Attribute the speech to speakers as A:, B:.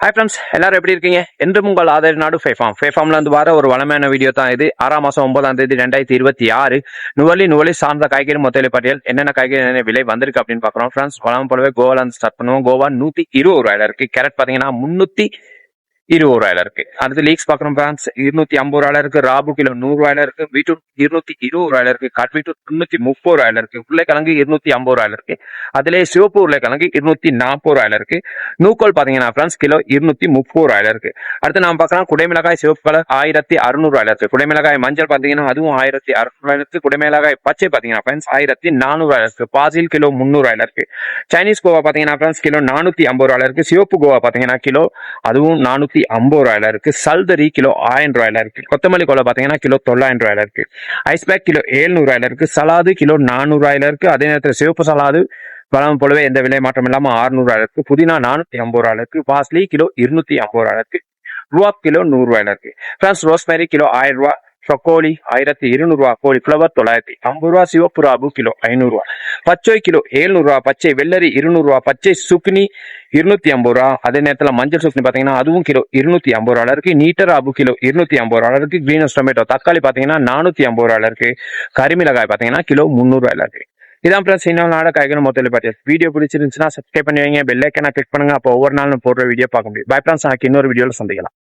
A: Hi friends, எல்லாரும் எப்படி இருக்கீங்க? என்றும் உங்கள் ஆதரவு நாடு ஃபேஃபார்ம்ல இருந்து வர ஒரு வளமையான வீடியோ தான் இது. 6ஆம் மாசம் 9ஆம் தேதி 2026 நுவலி சார்ந்த காய்கறி மொத்த பட்டியல் என்னென்ன காய்கறி என்ன விலை வந்திருக்கு அப்படின்னு பாக்குறோம். ஃப்ரெண்ட்ஸ், வளம் போலவே கோவால இருந்து ஸ்டார்ட் பண்ணுவோம். கோவா 120 ரூபாயில இருக்கு. கேரட் பாத்தீங்கன்னா 320 ரூபாயில இருக்கு. அடுத்து லீக்ஸ் பாக்குறோம் ஃப்ரெண்ட்ஸ், 250 ரூபாயில இருக்கு. ராபு கிலோ 100 ரூபாயில இருக்கு. பீட்ரூட் 220 ரூபாயில இருக்கு. கட் பீட்ரூட் 330 ரூபாயில இருக்கு. உருளைக்கிழங்கு 250 ரூபாயில இருக்கு. அதிலே சிவப்பு உருளைக்கிழங்கு 240 ரூபாயில இருக்கு. நூக்கோல் பாத்தீங்கன்னா ஃப்ரெண்ட்ஸ் கிலோ 230 ரூபாயில இருக்கு. அடுத்து நாம பார்க்கலாம் குடைமிளகாய் சிவப்பு கலர் 1600 ரூபாயில இருக்கு. குடைமிளகாய் மஞ்சள் பாத்தீங்கன்னா அதுவும் 1600 ரூபாயில இருக்கு. குடைமிளகாய் பச்சை பாத்தீங்கன்னா ஃப்ரெண்ட்ஸ் 1400 ரூபாயில இருக்கு. பாசில் கிலோ 300 ரூபாயில இருக்கு. சைனீஸ் கோவா பாத்தீங்கன்னா ஃப்ரெண்ட்ஸ் கிலோ 450 ரூபாயில இருக்கு. சிவப்பு கோவா பாத்தீங்கன்னா கிலோ அதுவும் 450 ரூபாயில இருக்கு. சல்தரி கிலோ 1000 ரூபாயில இருக்கு. கொத்தமல்லி கோலா பாத்தீங்கன்னா கிலோ 900 ரூபாயில இருக்கு. ஐஸ்பேக் கிலோ 700 ரூபாயில இருக்கு. சலாது கிலோ 400 ரூபாயில இருக்கு. அதே நேரத்தில் சிவப்பு சலாது வளம் போலவே எந்த விலை மாற்றம் இல்லாம 600 ரூபாயில இருக்கு. புதினா 450 ரூபாயில இருக்கு. பாஸ்லி கிலோ 250 ரூபாயில இருக்கு. ரூபாப் கிலோ 100 ரூபாயில இருக்கு. பிரான்ஸ் ரோஸ்மேரி கிலோ 1000 ரூபாய். கோழி 1200 ரூபாய். கோழி ஃபிளவர் 950 ரூபாய். சிவப்பு ராபு கிலோ 500 ரூபாய். பச்சை கிலோ 700 ரூபாய். பச்சை வெள்ளரி 200 ரூபாய். பச்சை சுக்னி 250 ரூபாய். அதே நேரத்தில் மஞ்சள் சுக்னி பாத்தீங்கன்னா அதுவும் கிலோ 250 ரூபாயில இருக்கு. நீட்டர் ராபு கிலோ 250 ரூபாயில இருக்கு. கிரீனஸ் டொமேட்டோ தக்காளி பாத்தீங்கன்னா 450 ரூபாயில இருக்கு. கரிமிளகாய் பாத்தீங்கன்னா கிலோ 300 ரூபாயில இருக்கு. இதான் பிளஸ் இன்னும் நாட காய்கறி மொத்தத்தில் பட்டியல். வீடியோ பிடிச்சிருந்துச்சுன்னா சப்ஸ்கிரைப் பண்ணி வைங்க. பெல் ஐக்கனை கிளிக் பண்ணுங்க. அப்போ ஒவ்வொரு நாளும் போடுற வீடியோ பார்க்க முடியும். பை ஃப்ரெண்ட்ஸ், எனக்கு இன்னொரு வீடியோல சந்திக்கலாம்.